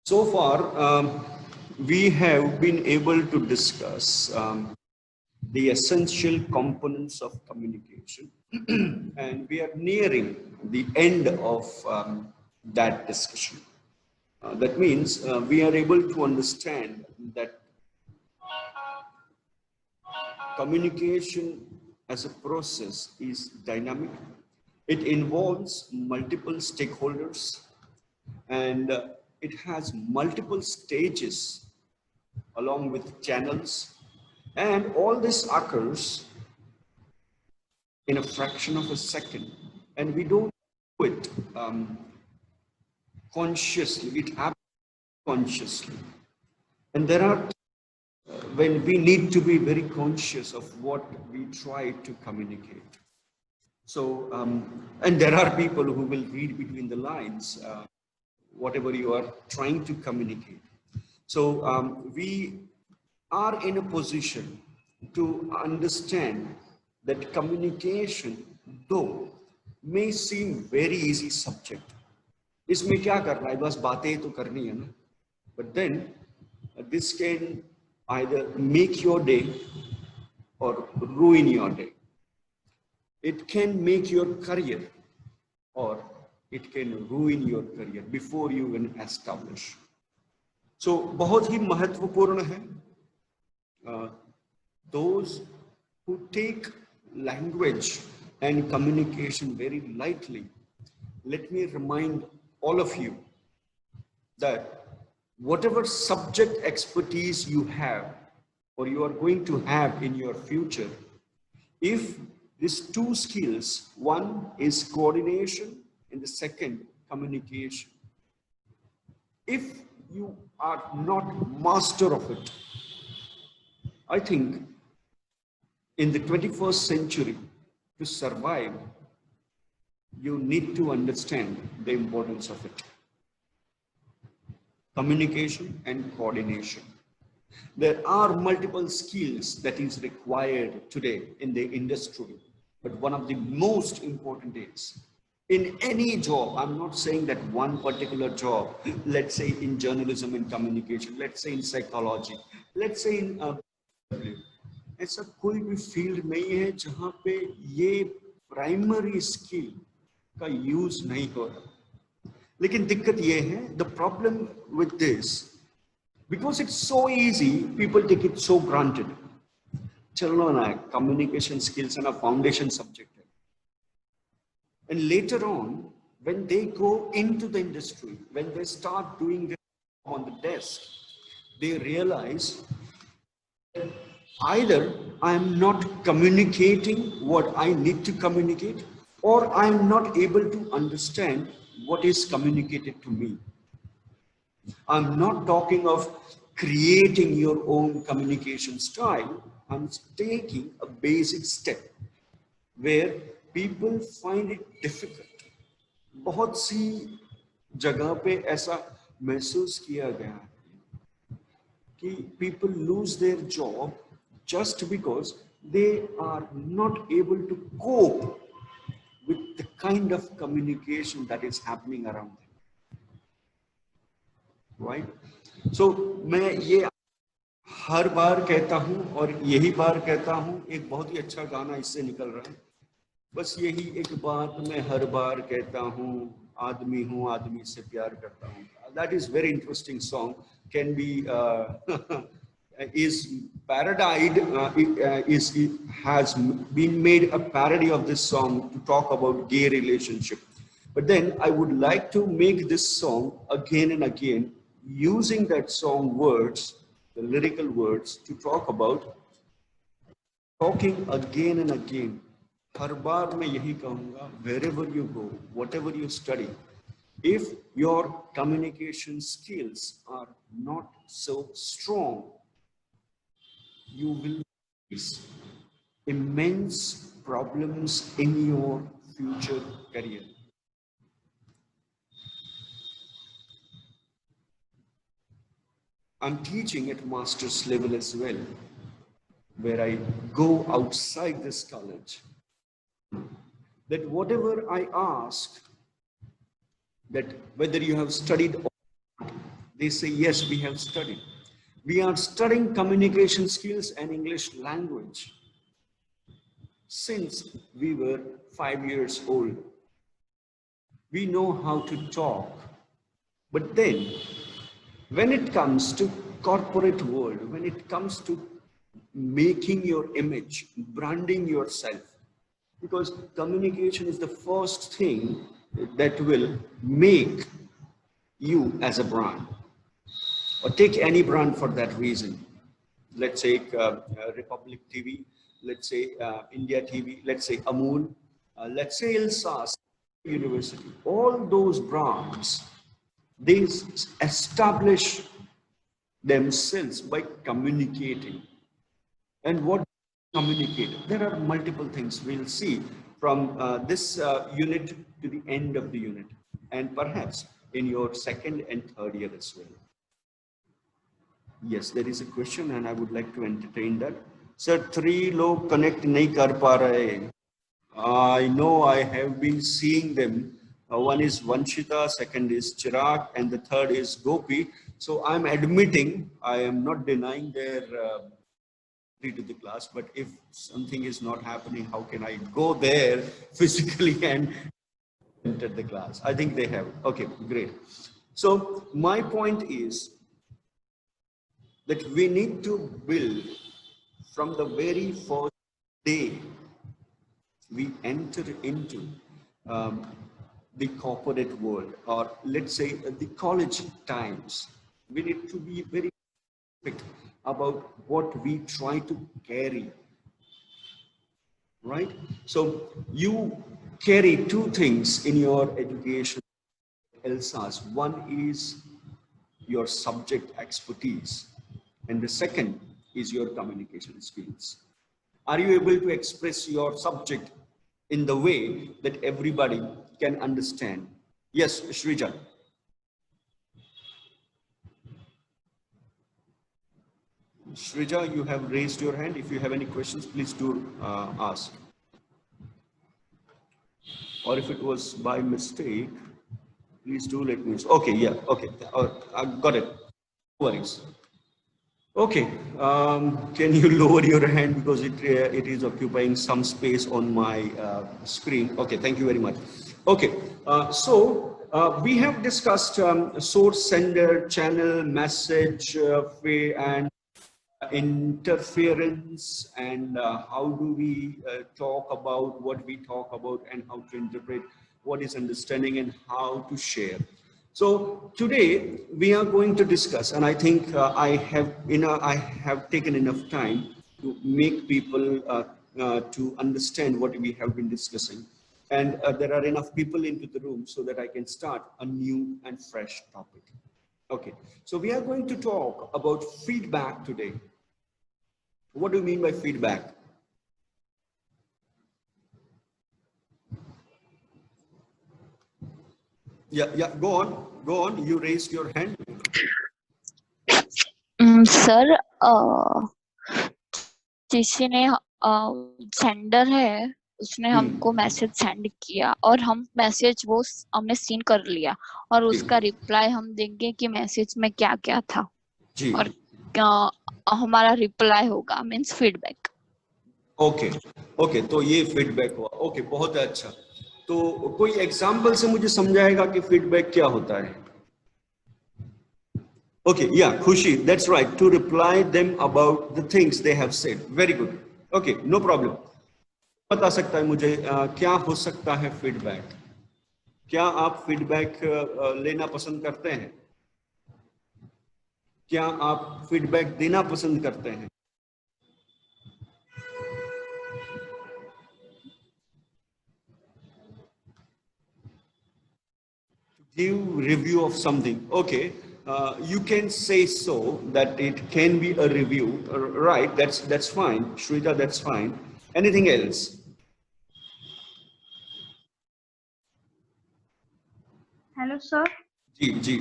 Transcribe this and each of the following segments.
So far, we have been able to discuss the essential components of communication, and we are nearing the end of that discussion. That means we are able to understand that communication as a process is dynamic. It involves multiple stakeholders and it has multiple stages along with channels, and all this occurs in a fraction of a second, and we don't do it consciously, it happens consciously. And there are when we need to be very conscious of what we try to communicate. So, and there are people who will read between the lines, whatever you are trying to communicate. So, we are in a position to understand that communication, though, may seem very easy subject. इसमें क्या करना है, बस बातें तो करनी है ना. But then this can either make your day or ruin your day. It can make your career or it can ruin your career before you even establish. So बहुत ही महत्वपूर्ण है. Those who take language and communication very lightly, let me remind all of you that whatever subject expertise you have or you are going to have in your future, if these two skills, one is coordination and the second communication, if you are not master of it, I think in the 21st century, to survive, you need to understand the importance of it. Communication and coordination. There are multiple skills that is required today in the industry, but one of the most important is in any job. I'm not saying that one particular job, let's say in journalism and communication, let's say in psychology, let's say in ऐसा कोई भी field नहीं है जहां पे ये primary skill का use नहीं हो रहा. लेकिन दिक्कत ये है, the problem with this, because it's so easy, people take it so granted. चलो ना, communication skills and a foundation subject. And later on, when they go into the industry, when they start doing their job on the desk, they realize either I am not communicating what I need to communicate, or I am not able to understand what is communicated to me. I'm not talking of creating your own communication style. I'm taking a basic step where people find it difficult. बहुत सी जगह पे ऐसा महसूस किया गया है कि people lose their job just because they are not able to cope with the kind of communication that is happening around them. Right? So मैं ये हर बार कहता हूँ और यही बार कहता हूँ, एक बहुत ही अच्छा गाना इससे निकल रहा है, बस यही एक बात मैं हर बार कहता हूँ, आदमी हूँ आदमी से प्यार करता हूँ. That is very interesting song, can be is parodied, has been made a parody of this song to talk about gay relationship. But then I would like to make this song again and again, using that song words, the lyrical words, to talk about talking again and again. हर बार मैं यही कहूँगा, wherever you go, whatever you study, if your communication skills are not so strong, you will face immense problems in your future career. I'm teaching at master's level as well, where I go outside this college, that whatever I ask, that whether you have studied or not, They say, yes, we have studied. We are studying communication skills and English language since we were 5 years old. We know how to talk. But then, when it comes to corporate world, when it comes to making your image, branding yourself, because communication is the first thing that will make you as a brand, or take any brand for that reason. Let's say Republic TV, let's say India TV, let's say Amul, let's say Ilsas University. All those brands, they establish themselves by communicating. And what communicate? There are multiple things we'll see from this unit to the end of the unit, and perhaps in your second and third year as well. Yes, there is a question and I would like to entertain that. Sir, 3 log connect nahi kar pa rahe. I know I have been seeing them. One is Vanshita, second is Chirag, and the third is Gopi. So I'm admitting, I am not denying their to the class, but if something is not happening, how can I go there physically and enter the class? I think they have. Okay, great. So my point is that we need to build from the very first day we enter into the corporate world, or let's say the college times. We need to be very specific about what we try to carry, right? So you carry 2 things in your education, Elsas. One is your subject expertise, and the second is your communication skills. Are you able to express your subject in the way that everybody can understand? Yes, Shrija. Shrija, you have raised your hand. If you have any questions, please do ask. Or if it was by mistake, please do let me know. Okay, yeah, okay. I got it. No worries. Okay, can you lower your hand because it is occupying some space on my screen. Okay, thank you very much. Okay, we have discussed source, sender, channel, message, and interference, and how do we talk about what we talk about, and how to interpret what is understanding and how to share. So today we are going to discuss, and I think I have taken enough time to make people to understand what we have been discussing, and there are enough people into the room so that I can start a new and fresh topic. Okay, so we are going to talk about feedback today. What do you mean by feedback? Yeah, go on. You raised your hand. Sir किसी ने sender है, उसने हमको message send किया और हम message वो हमने सीन कर लिया और उसका रिप्लाई हम देंगे कि मैसेज में क्या क्या था जी। और हमारा रिप्लाई होगा, मींस फीडबैक। ओके, तो ये फीडबैक हुआ। ओके, बहुत अच्छा। तो कोई एग्जांपल से मुझे समझाएगा कि फीडबैक क्या होता है? Okay, yeah, Khushi, that's right. To reply them about the things they have said. Very good. Okay, no problem. बता सकता है मुझे क्या हो सकता है फीडबैक? क्या आप फीडबैक लेना पसंद करते हैं? क्या आप फीडबैक देना पसंद करते हैं? Give review of something. Okay. You can say so that it can be a review, right? That's fine, Shrita. That's fine. Anything else? Hello, sir. Ji.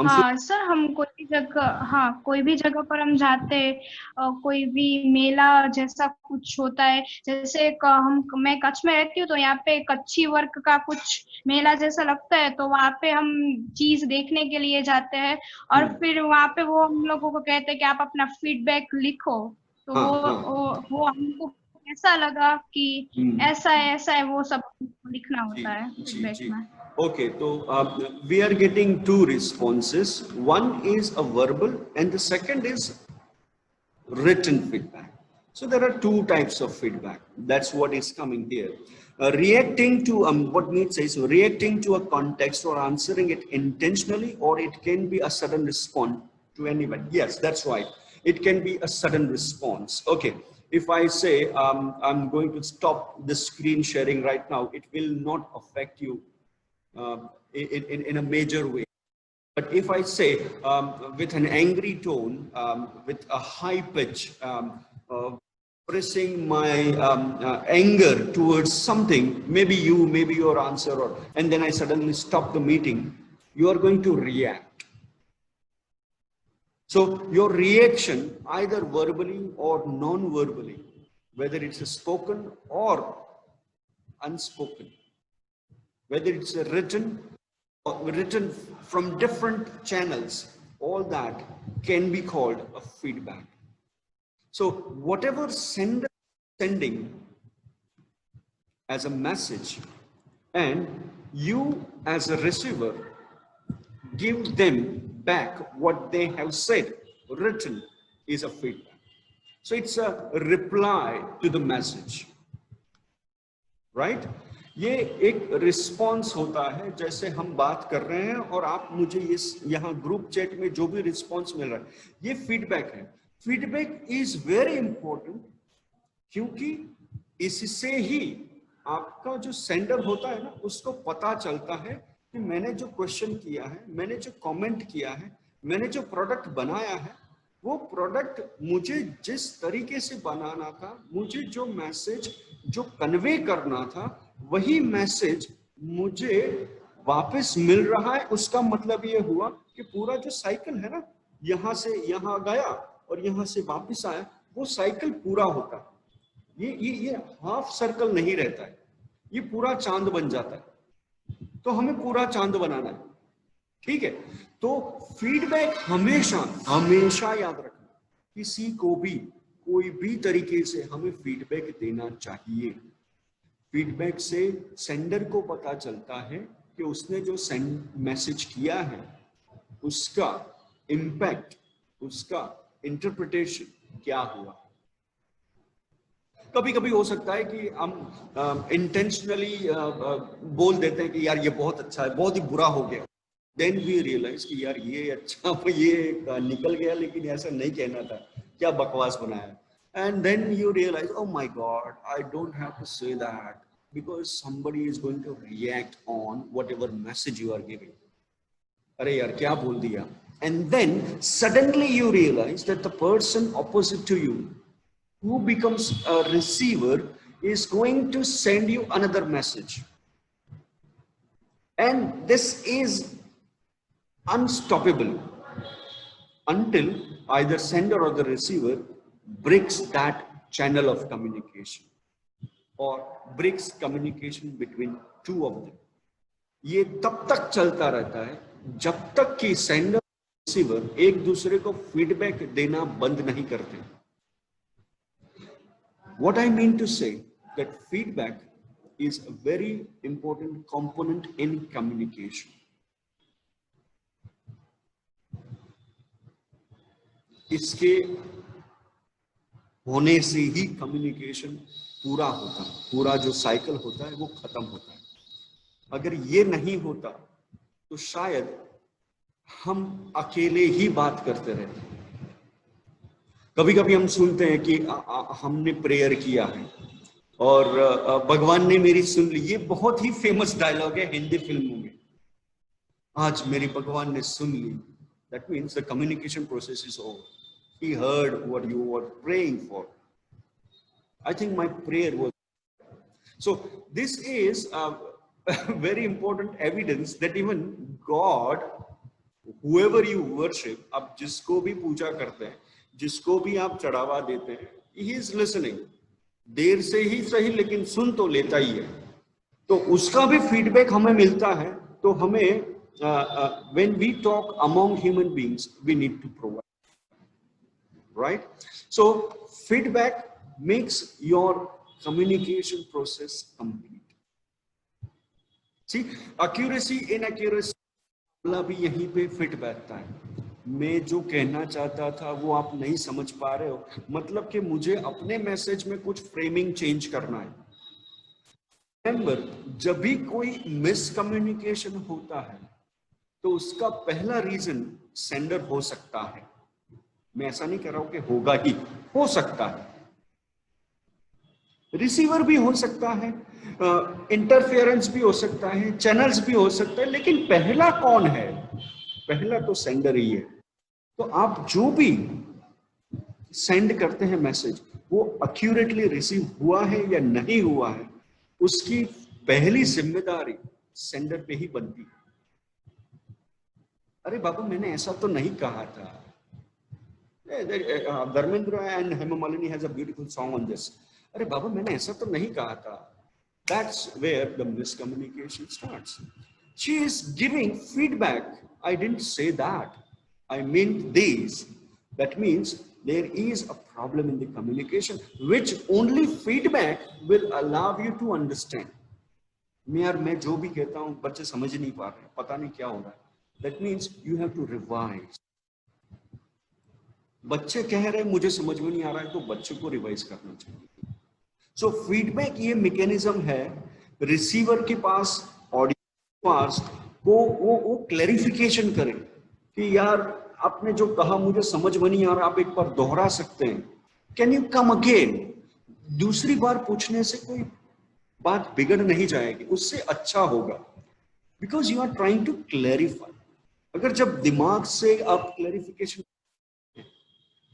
हाँ सर, हम कोई भी जगह, हाँ कोई भी जगह पर हम जाते हैं, कोई भी मेला जैसा कुछ होता है, जैसे मैं कच्छ में रहती हूँ, तो यहाँ पे कच्छी वर्क का कुछ मेला जैसा लगता है, तो वहाँ पे हम चीज देखने के लिए जाते हैं, और फिर वहाँ पे वो हम लोगों को कहते हैं कि आप अपना फीडबैक लिखो, तो हाँ, वो हमको कैसा लगा कि ऐसा है, वो सब लिखना होता है फीडबैक में। Okay, so we are getting two responses. One is a verbal and the second is written feedback. So there are two types of feedback. That's what is coming here. Reacting to what Meet says, reacting to a context or answering it intentionally, or it can be a sudden response to anyone. Yes, that's right. It can be a sudden response. Okay. If I say I'm going to stop the screen sharing right now, it will not affect you in a major way. But if I say with an angry tone, with a high pitch, pressing my anger towards something, maybe you, maybe your answer, or, and then I suddenly stop the meeting, you are going to react. So your reaction, either verbally or non-verbally, whether it's a spoken or unspoken, whether it's a written from different channels, all that can be called a feedback. So whatever sender sending as a message, and you as a receiver give them back what they have said, written, is a feedback. So it's a reply to the message, right? ये एक response होता है, जैसे हम बात कर रहे हैं और आप मुझे इस यहाँ ग्रुप चैट में जो भी रिस्पॉन्स मिल रहा है, ये फीडबैक है. फीडबैक इज वेरी इंपॉर्टेंट, क्योंकि इससे ही आपका जो सेंडर होता है ना, उसको पता चलता है कि मैंने जो क्वेश्चन किया है, मैंने जो कमेंट किया है, मैंने जो प्रोडक्ट बनाया है, वो प्रोडक्ट मुझे जिस तरीके से बनाना था, मुझे जो मैसेज जो कन्वे करना था, वही मैसेज मुझे वापस मिल रहा है. उसका मतलब ये हुआ कि पूरा जो साइकिल है ना, यहां से यहां गया और यहां से वापस आया, वो साइकिल पूरा होता है. ये हाफ सर्कल नहीं रहता है, ये पूरा चांद बन जाता है. तो हमें पूरा चांद बनाना है, ठीक है? तो फीडबैक हमेशा हमेशा याद रखना, किसी को भी कोई भी तरीके से हमें फीडबैक देना चाहिए. फीडबैक से सेंडर को पता चलता है कि उसने जो मैसेज किया है, उसका इम्पैक्ट, उसका इंटरप्रिटेशन क्या हुआ. कभी कभी हो सकता है कि हम इंटेंशनली बोल देते हैं कि यार ये बहुत अच्छा है, बहुत ही बुरा हो गया. देन वी रियलाइज कि यार ये अच्छा, ये निकल गया, लेकिन ऐसा नहीं कहना था, क्या बकवास बनाया. And then you realize, oh my God, I don't have to say that because somebody is going to react on whatever message you are giving. अरे यार क्या बोल दिया. And then suddenly you realize that the person opposite to you, who becomes a receiver, is going to send you another message. And this is unstoppable until either sender or the receiver breaks that channel of communication or breaks communication between two of them. ये तब तक चलता रहता है जब तक कि sender और रिसीवर एक दूसरे को फीडबैक देना बंद नहीं करते. What I mean to say that feedback is a very important component in communication. इसके होने से ही कम्युनिकेशन पूरा होता है, पूरा जो साइकिल होता है वो खत्म होता है. अगर ये नहीं होता तो शायद हम अकेले ही बात करते रहते. कभी कभी हम सुनते हैं कि हमने प्रेयर किया है और भगवान ने मेरी सुन ली. ये बहुत ही फेमस डायलॉग है हिंदी फिल्मों में, आज मेरी भगवान ने सुन ली. That means the communication process is over. He heard what you were praying for. I think my prayer was. So this is a very important evidence that even God, whoever you worship, आप जिसको भी पूजा करते हैं, जिसको भी आप चढ़ावा देते हैं, he is listening. देर से ही सही लेकिन सुन तो लेता ही है. तो उसका भी फीडबैक हमें मिलता है. तो हमें when we talk among human beings, we need to provide, right? So feedback makes your communication process complete. See, accuracy, inaccuracy भी यहीं पे फिट बैठता है. मैं जो कहना चाहता था वो आप नहीं समझ पा रहे हो, मतलब कि मुझे अपने मैसेज में कुछ फ्रेमिंग चेंज करना है. रिमेंबर, जब भी कोई मिसकम्युनिकेशन होता है तो उसका पहला रीजन सेंडर हो सकता है. मैं ऐसा नहीं कह रहा हूं कि होगा ही, हो सकता है. रिसीवर भी हो सकता है, इंटरफेरेंस भी हो सकता है, चैनल्स भी हो सकता है, लेकिन पहला कौन है? पहला तो सेंडर ही है. तो आप जो भी सेंड करते हैं मैसेज, वो एक्यूरेटली रिसीव हुआ है या नहीं हुआ है, उसकी पहली जिम्मेदारी सेंडर पे ही बनती है. अरे बाबू, मैंने ऐसा तो नहीं कहा था. Dharmendra and Hema Malini has a beautiful song on this. अरे बाबू, मैंने ऐसा तो नहीं कहा था. That's where the miscommunication starts. She is giving feedback. I didn't say that. I meant this. That means there is a problem in the communication, which only feedback will allow you to understand. मैं जो भी कहता हूं बच्चे समझ नहीं पा रहे, पता नहीं क्या हो रहा है. That means you have to revise. बच्चे कह रहे मुझे समझ में नहीं आ रहा है, तो बच्चे को रिवाइज करना चाहिए. सो फीडबैक ये मैकेनिज्म है रिसीवर के पास, ऑडियंस के पास, वो क्लैरिफिकेशन करे कि यार आपने जो कहा मुझे समझ में नहीं आ रहा, आप एक बार दोहरा सकते हैं, कैन यू कम अगेन. दूसरी बार पूछने से कोई बात बिगड़ नहीं जाएगी, उससे अच्छा होगा, because you are trying to clarify. अगर जब दिमाग से आप क्लैरिफिकेशन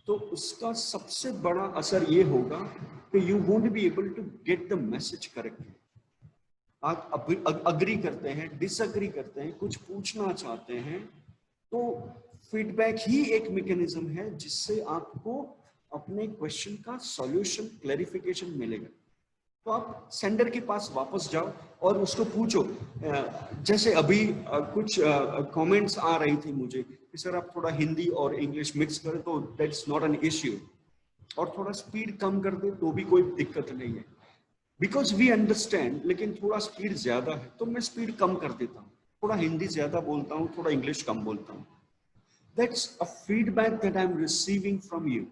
तो उसका सबसे बड़ा असर ये होगा कि you won't be able to get the message correctly. आप अग्री करते हैं, डिसअग्री करते हैं, कुछ पूछना चाहते हैं, तो फीडबैक ही एक मैकेनिज्म है जिससे आपको अपने क्वेश्चन का सॉल्यूशन, क्लैरिफिकेशन मिलेगा. तो आप सेंडर के पास वापस जाओ और उसको पूछो. जैसे अभी कुछ कमेंट्स आ रही थी मुझे कि सर आप थोड़ा हिंदी और इंग्लिश मिक्स करें तो दैट्स नॉट एन इश्यू, और थोड़ा स्पीड कम कर दे तो भी कोई दिक्कत नहीं है, बिकॉज वी अंडरस्टैंड. लेकिन थोड़ा स्पीड ज्यादा है तो मैं स्पीड कम कर देता हूँ, थोड़ा हिंदी ज्यादा बोलता हूँ, थोड़ा इंग्लिश कम बोलता हूँ. That's a feedback that I am receiving from you.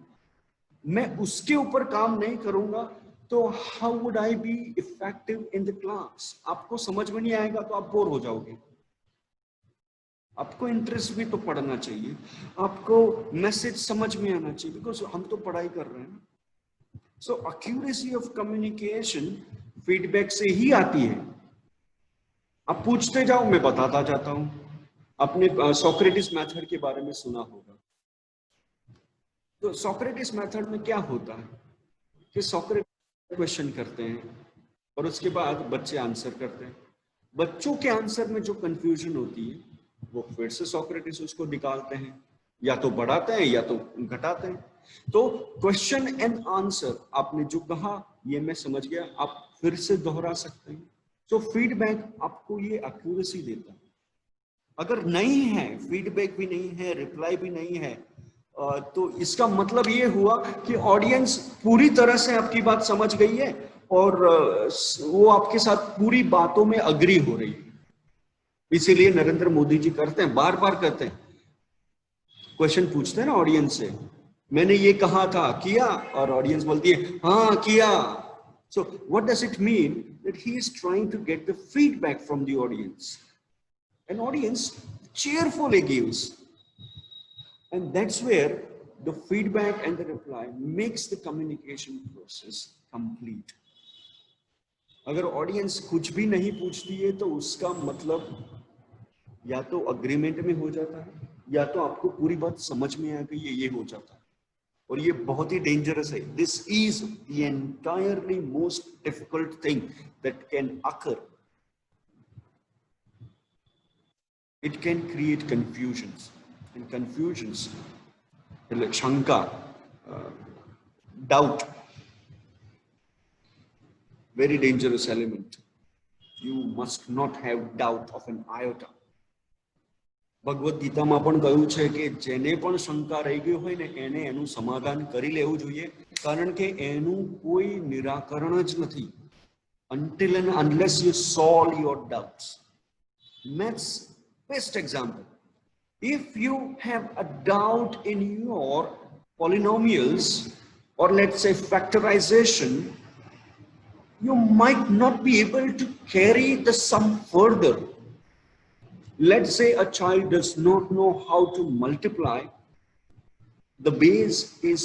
मैं उसके ऊपर काम नहीं करूंगा तो how would I be effective in the class. आपको समझ में नहीं आएगा तो आप बोर हो जाओगे. आपको इंटरेस्ट भी तो पढ़ना चाहिए, आपको मैसेज समझ में आना चाहिए, बिकॉज हम तो पढ़ाई कर रहे हैं. सो एक्यूरेसी ऑफ कम्युनिकेशन फीडबैक से ही आती है. आप पूछते जाओ, मैं बताता जाता हूं. आपने सोक्रेटिस मेथड के बारे में सुना होगा. तो सोक्रेटिस मेथड में क्या होता है कि सोक्रेटिस क्वेश्चन करते हैं और उसके बाद बच्चे आंसर करते हैं. बच्चों के आंसर में जो कंफ्यूजन होती है वो फिर से सोक्रेटिस उसको निकालते हैं, या तो बढ़ाते हैं या तो घटाते हैं. तो क्वेश्चन एंड आंसर, आपने जो कहा ये मैं समझ गया, आप फिर से दोहरा सकते हैं. तो फीडबैक आपको ये एक्यूरेसी देता है. अगर नहीं है, फीडबैक भी नहीं है, रिप्लाई भी नहीं है, तो इसका मतलब ये हुआ कि ऑडियंस पूरी तरह से आपकी बात समझ गई है और वो आपके साथ पूरी बातों में अग्री हो रही है. इसीलिए नरेंद्र मोदी जी करते हैं, बार बार करते हैं, क्वेश्चन पूछते हैं ना ऑडियंस से, मैंने ये कहा था, किया? और ऑडियंस बोलती है हाँ किया. So what does it mean? That he is trying to get the feedback from the audience, and audience cheerfully gives, and that's where the feedback and the reply makes the communication process complete. अगर audience कुछ भी नहीं पूछती है तो उसका मतलब या तो अग्रीमेंट में हो जाता है या तो आपको पूरी बात समझ में आ गई है, ये हो जाता है. और ये बहुत ही डेंजरस है. This is the entirely most difficult thing that can occur. It can create confusions. and confusions, like shanka, doubt, very dangerous element. You must not have doubt of an iota. Bhagavad ગીતામાં પણ કહ્યું છે કે જેને પણ શંકા રહી ગઈ હોય ને એને એનું સમાધાન કરી લેવું જોઈએ, કારણ કે એનું કોઈ નિરાકરણ જ નથી. Until and unless you solve your doubts. Maths best example. If you have a doubt in your polynomials, or let's say factorization, you might not be able to carry the sum further. Let's say a child does not know how to multiply. The base is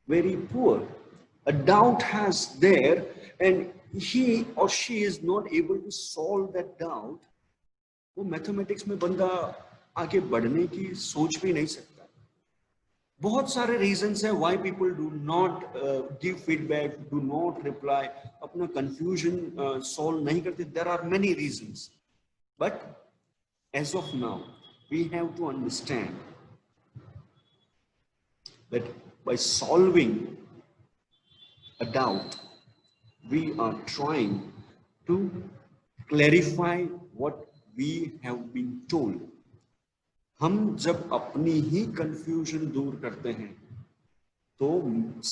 very poor. A doubt has there, and he or she is not able to solve that doubt. वो mathematics में बंदा आगे बढ़ने की सोच भी नहीं सकता. बहुत सारे रीजंस हैं why people do not give feedback, do not reply, अपना confusion solve नहीं करते. There are many reasons, but as of now, we have to understand that by solving a doubt, we are trying to clarify what we have been told. हम जब अपनी ही confusion दूर करते हैं, तो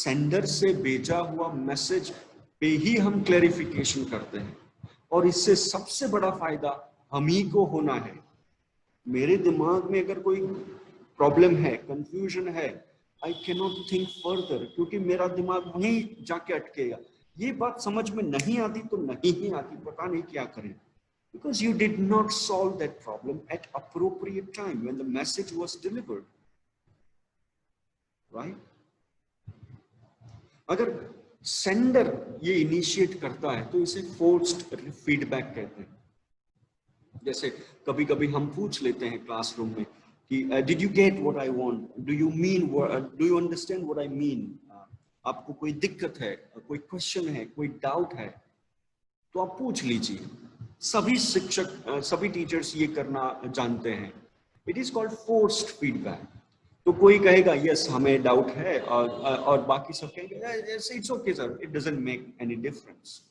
sender से भेजा हुआ मैसेज पे ही हम clarification करते हैं, और इससे सबसे बड़ा फायदा हम ही को होना है. मेरे दिमाग में अगर कोई प्रॉब्लम है, कंफ्यूजन है, I can not think further, क्योंकि मेरा दिमाग वहीं जाके अटकेगा. ये बात समझ में नहीं आती तो नहीं ही आती, पता नहीं क्या करें, because you did not solve that problem at appropriate time when the message was delivered, right. अगर सेंडर ये इनिशिएट करता है तो इसे फोर्स्ड फीडबैक कहते हैं. जैसे कभी कभी हम पूछ लेते हैं क्लासरूम में कि did you get what I want, do you mean, do you understand what I mean. आपको कोई दिक्कत है, कोई क्वेश्चन है, कोई डाउट है, तो आप पूछ लीजिए. सभी शिक्षक, सभी टीचर्स ये करना जानते हैं. It is called forced feedback. तो कोई कहेगा यस हमें डाउट है, और बाकी सब कहेंगे yes it's okay sir, it doesn't make any difference.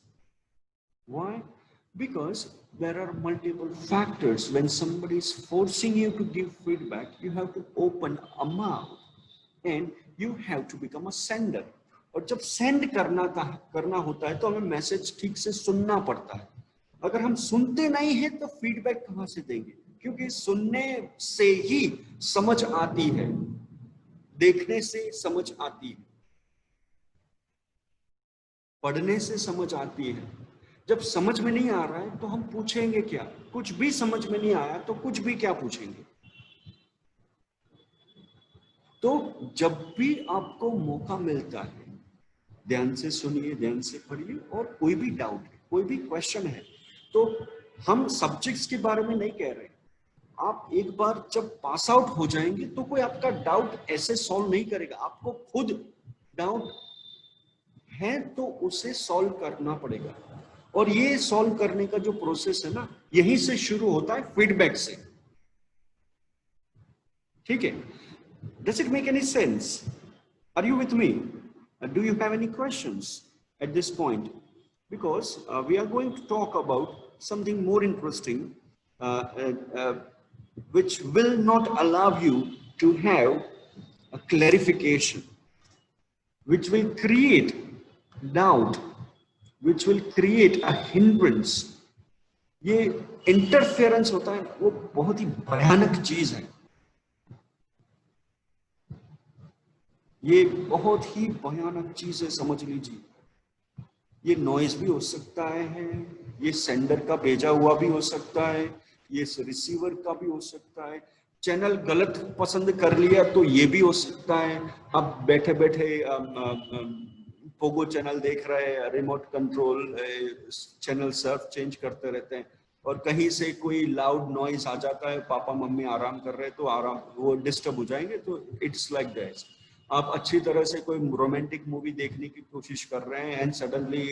Why? Because there are multiple factors. When somebody is forcing you to give feedback, you have to open a mouth and you have to become a sender. और जब send करना होता है तो हमें message ठीक से सुनना पड़ता है. अगर हम सुनते नहीं हैं तो फीडबैक कहाँ से देंगे, क्योंकि सुनने से ही समझ आती है, देखने से समझ आती है, पढ़ने से समझ आती है. जब समझ में नहीं आ रहा है तो हम पूछेंगे क्या? कुछ भी समझ में नहीं आया तो कुछ भी क्या पूछेंगे? तो जब भी आपको मौका मिलता है, ध्यान से सुनिए, ध्यान से पढ़िए, और कोई भी डाउट है, कोई भी क्वेश्चन है, तो हम सब्जेक्ट्स के बारे में नहीं कह रहे. आप एक बार जब पास आउट हो जाएंगे तो कोई आपका डाउट ऐसे सॉल्व नहीं करेगा. आपको खुद डाउट है तो उसे सॉल्व करना पड़ेगा. और ये सॉल्व करने का जो प्रोसेस है ना, यहीं से शुरू होता है, फीडबैक से. ठीक है? Does it make any sense? Are you with me? Do you have any questions at this point? Because we are going to talk about something more interesting, which will not allow you to have a clarification, which will create doubt, which will create a hindrance. ये interference होता है, वो बहुत ही भयानक चीज है. ये बहुत ही भयानक चीज है, समझ लीजिए. ये नॉइज भी हो सकता है, ये सेंडर का भेजा हुआ भी हो सकता है, ये रिसीवर का भी हो सकता है. चैनल गलत पसंद कर लिया तो ये भी हो सकता है. आप बैठे बैठे पोगो चैनल देख रहे हैं, remote control channel Surf change करते रहते हैं, और कहीं से कोई लाउड नॉइज आ जाता है, पापा मम्मी आराम कर रहे हैं तो आराम वो डिस्टर्ब हो जाएंगे. तो इट्स लाइक दैट. आप अच्छी तरह से कोई रोमांटिक मूवी देखने की कोशिश कर रहे हैं एंड सडनली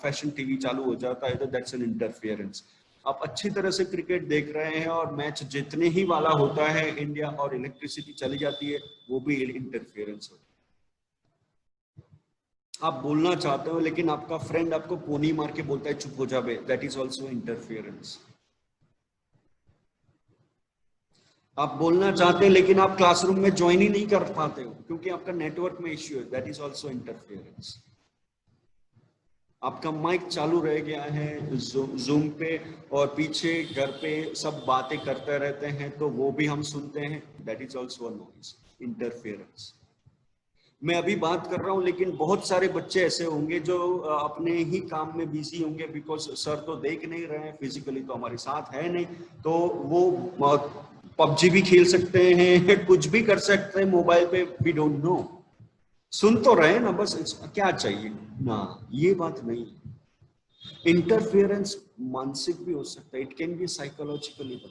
फैशन टीवी चालू हो जाता है, तो दैट्स एन इंटरफेरेंस. आप अच्छी तरह से क्रिकेट देख रहे हैं और मैच जितने ही वाला होता है इंडिया और इलेक्ट्रिसिटी चली जाती है, वो भी इंटरफेरेंस होता है। आप बोलना चाहते हो लेकिन आपका फ्रेंड आपको पोनी मार के बोलता है चुप हो जा बे, दैट इज ऑल्सो इंटरफेरेंस। आप बोलना चाहते हैं लेकिन आप क्लासरूम में ज्वाइन ही नहीं कर पाते हो क्योंकि आपका नेटवर्क में इश्यू है, दैट इज ऑल्सो इंटरफेरेंस। आपका माइक चालू रह गया है जूम पे और पीछे घर पे सब बातें करते रहते हैं तो वो भी हम सुनते हैं, that is also noise, interference. मैं अभी बात कर रहा हूं लेकिन बहुत सारे बच्चे ऐसे होंगे जो अपने ही काम में बिजी होंगे, बिकॉज सर तो देख नहीं रहे हैं, फिजिकली तो हमारे साथ है नहीं, तो वो पबजी भी खेल सकते हैं, कुछ भी कर सकते हैं मोबाइल पे, वी डोंट नो। सुन तो रहे ना, बस क्या चाहिए ना, ये बात नहीं। इंटरफेरेंस मानसिक भी हो सकता है, इट कैन बी साइकोलॉजिकली।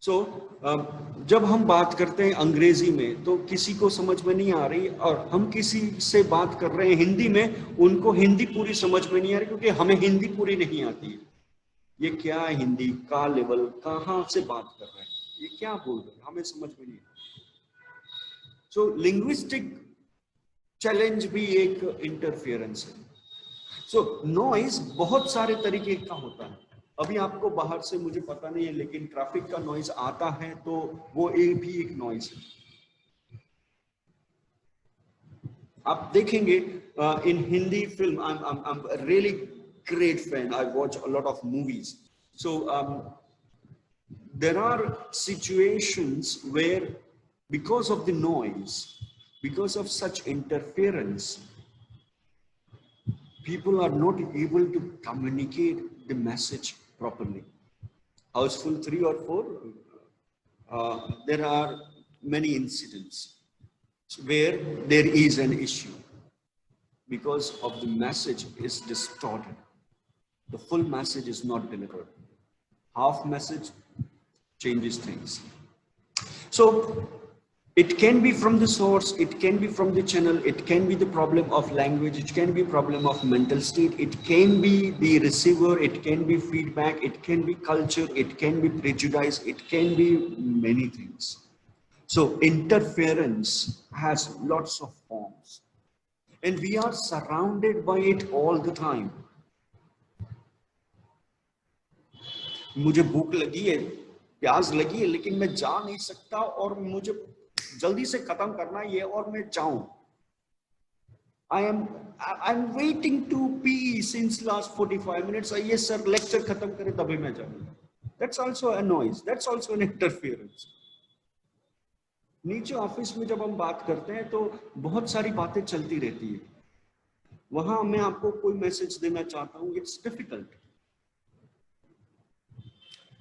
सो जब हम बात करते हैं अंग्रेजी में तो किसी को समझ में नहीं आ रही, और हम किसी से बात कर रहे हैं हिंदी में, उनको हिंदी पूरी समझ में नहीं आ रही क्योंकि हमें हिंदी पूरी नहीं आती है। ये क्या है, हिंदी का लेवल, कहाँ से बात कर रहे हैं, ये क्या बोल रहे हैं, हमें समझ में नहीं आ रही। सो लिंग्विस्टिक चैलेंज भी एक इंटरफेरेंस है। सो नॉइज बहुत सारे तरीके का होता है। अभी आपको बाहर से मुझे पता नहीं है लेकिन ट्रैफिक का नॉइज आता है तो वो भी एक नॉइज है। आप देखेंगे इन Hindi film, I'm really great fan, I watch a lot of movies, so there are situations where because of the noise, because of such interference, people are not able to communicate the message properly. Houseful 3 or 4, there are many incidents where there is an issue because of the message is distorted. The full message is not delivered. Half message changes things. So it can be from the source, it can be from the channel, it can be the problem of language, it can be problem of mental state, it can be the receiver, it can be feedback, it can be culture, it can be prejudice, it can be many things. So interference has lots of forms and we are surrounded by it all the time. मुझे भूख लगी है, प्यास लगी है, लेकिन मैं जा नहीं सकता और मुझे जल्दी से खत्म करना है और मैं जाऊं. I'm waiting to pee since last 45 minutes. ये सर लेक्चर खत्म करे तभी मैं जाऊंगा. That's also a noise. That's also an interference. नीचे ऑफिस में जब हम बात करते हैं तो बहुत सारी बातें चलती रहती है. वहां मैं आपको कोई मैसेज देना चाहता हूं, इट्स डिफिकल्ट.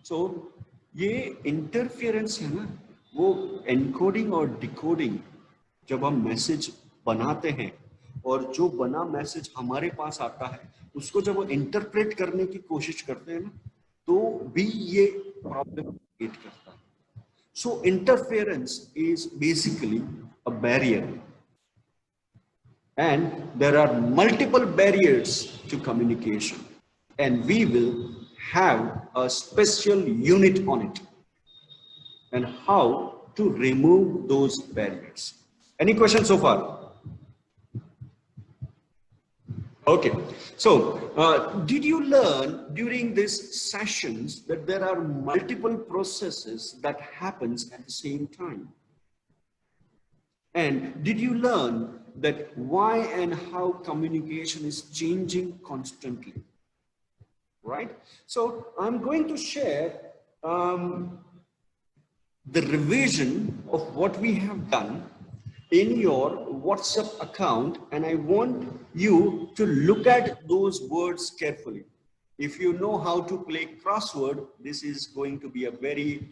सो ये इंटरफेरेंस है ना, वो एनकोडिंग और डिकोडिंग जब हम मैसेज बनाते हैं और जो बना मैसेज हमारे पास आता है उसको जब वो इंटरप्रेट करने की कोशिश करते हैं ना, तो भी ये प्रॉब्लम क्रिएट करता है. So interference is basically a barrier, and there are multiple barriers to communication, and we will have a special unit on it and how to remove those barriers. Any questions so far? Okay, so did you learn during these sessions that there are multiple processes that happens at the same time? And did you learn that why and how communication is changing constantly? Right? So I'm going to share the revision of what we have done in your WhatsApp account, and I want you to look at those words carefully. If you know how to play crossword, this is going to be a very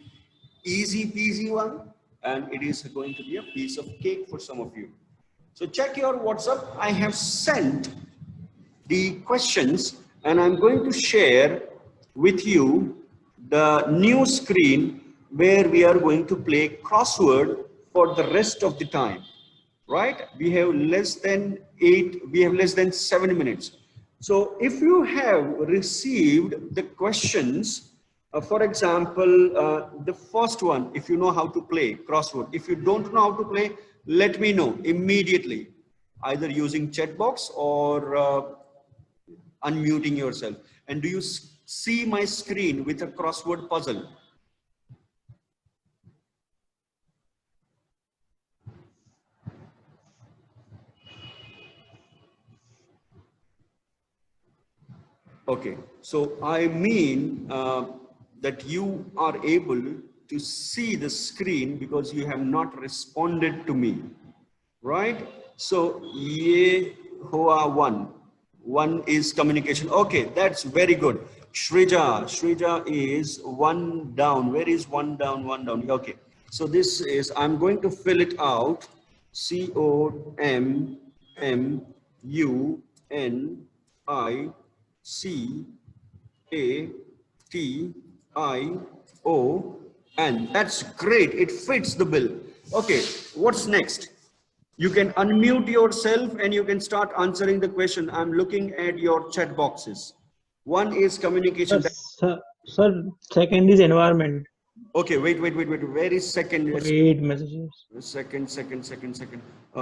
easy peasy one, and it is going to be a piece of cake for some of you. So check your WhatsApp. I have sent the questions and I'm going to share with you the new screen where we are going to play crossword for the rest of the time. Right? We have less than 7 minutes. So if you have received the questions, for example, the first one, if you know how to play crossword, if you don't know how to play, let me know immediately, either using chat box or unmuting yourself. And do you see my screen with a crossword puzzle? Okay, so I mean that you are able to see the screen because you have not responded to me, right? So ye hoa one is communication. Okay, that's very good. Shrija is one down. Where is one down? One down. Okay, so this is, I'm going to fill it out. COMMUNICATION. That's great. It fits the bill. Okay, what's next? You can unmute yourself and you can start answering the question. I'm looking at your chat boxes. One is communication. Sir, second is environment. Okay, wait. Where is second? Wait, messages. Second.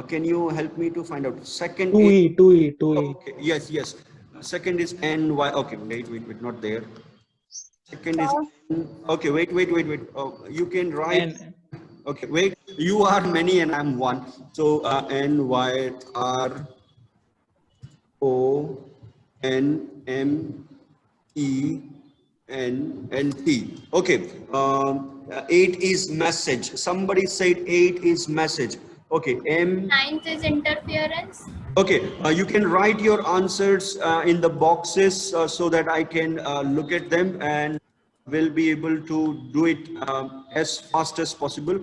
Can you help me to find out? Second 2E. Okay, yes. Second is NY. Okay, wait, not there. Second is okay. Wait. You can write. N. Okay, wait. You are many and I'm one. So NYRONMENT. Okay. 8 is message. Somebody said 8 is message. Okay. Ninth is interference. Okay, you can write your answers in the boxes so that I can look at them and will be able to do it as fast as possible.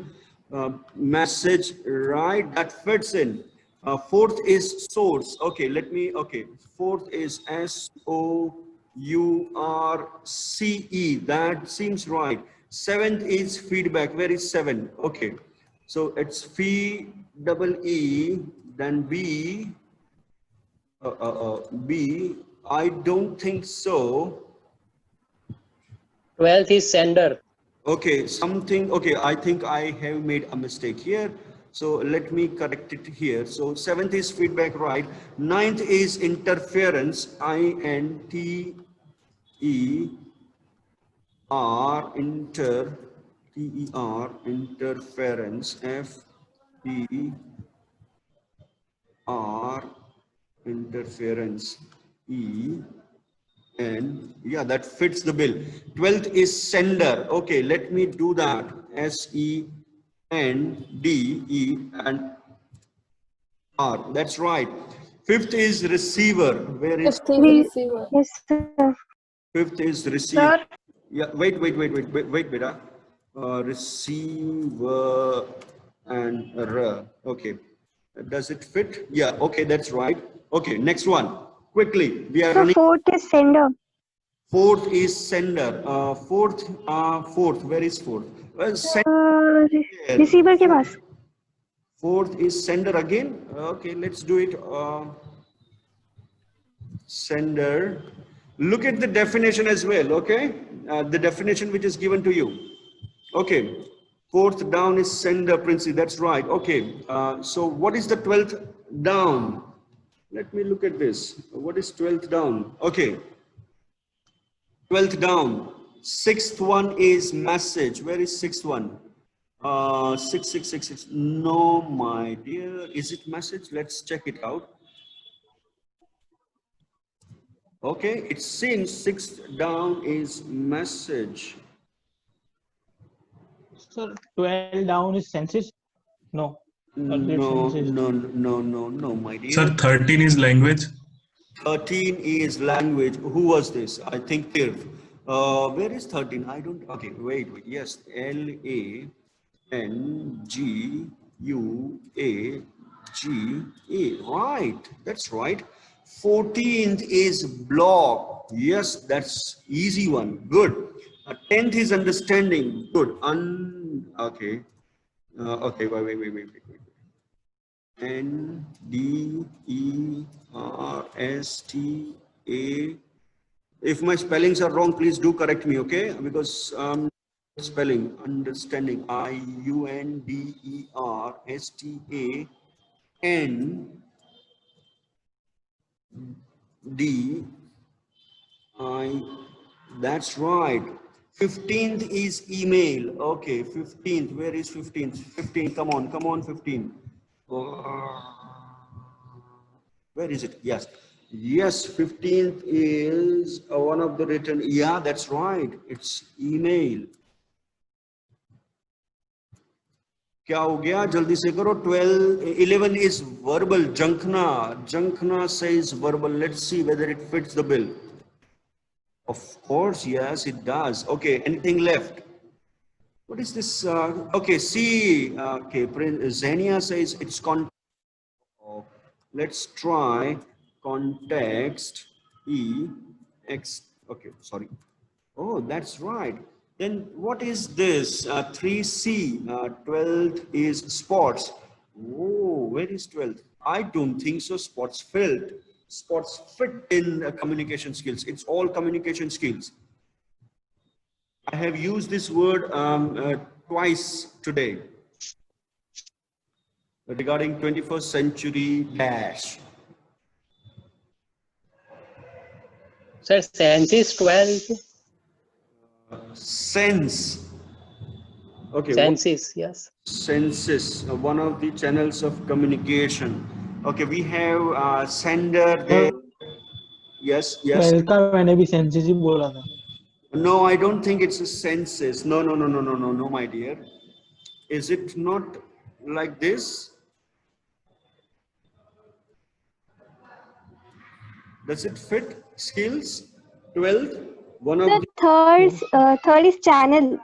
Message, right? That fits in. Fourth is source. Okay, fourth is SOURCE. That seems right. Seventh is feedback. Where is 7? Okay, so it's FEE, then B. B, I don't think so. 12th is sender. Okay, okay, I think I have made a mistake here. So let me correct it here. So 7th is feedback, right? 9th is interference, INTER, interference, FER, interference, yeah, that fits the bill. 12th is sender. Okay, let me do that. SENDE and R. That's right. 5th is receiver. Where is 5th is receiver. Yes, sir. 5th is receiver. Sir, Yeah, wait, beta. Receiver and R. Okay. Does it fit? Yeah, okay, that's right. Okay, next one. Quickly, we are So running. fourth is sender. Fourth is sender. Fourth. Where is fourth? Well, Receiver के पास. Fourth is sender again. Okay, let's do it. Sender. Look at the definition as well. Okay, the definition which is given to you. Okay, fourth down is sender, Princey. That's right. Okay. So what is the 12th down? Let me look at this. What is 12th down? Okay. 12th down. 6th one is message. Where is 6th one? 6666. No, my dear. Is it message? Let's check it out. Okay, it seems 6th down is message. Sir, 12 down is census? No. No, my dear. Sir, 13 is language. 13 is language. Who was this? I think Tirv. Where is 13? I don't. Okay, wait. Yes, LANGUAGA. Right, that's right. 14th is block. Yes, that's easy one. Good. 10th is understanding. Good. Okay. Okay. Wait. NDERSTANDING. A. If my spellings are wrong, please do correct me, okay? Because spelling, understanding, IUNDERSTAND. That's right. 15th is email. Okay, 15th. Where is 15th? 15. Come on, 15. Where is it? Yes. Yes, 15th is one of the written. Yeah, that's right. It's email. क्या हो गया? जल्दी से करो. 11 is verbal. Jankna says verbal. Let's see whether it fits the bill. Of course, yes, it does. Okay, anything left? What is this? Okay, C. Okay, Zenia says it's context. Let's try context. EX. Okay, sorry. Oh, that's right. Then what is this? 3C. 12th is sports. Oh, where is 12th? I don't think so. Sports fit in communication skills. It's all communication skills. I have used this word twice today regarding 21st century dash. Sir, sense is 12. Sense. Okay. Senses, yes. Senses, one of the channels of communication. Okay, we have sender there. Yes. 12 का मैंने भी senses ही बोला था. No, I don't think it's a senses. No, my dear. Is it not like this? Does it fit skills? 12th, one of the Third is channel.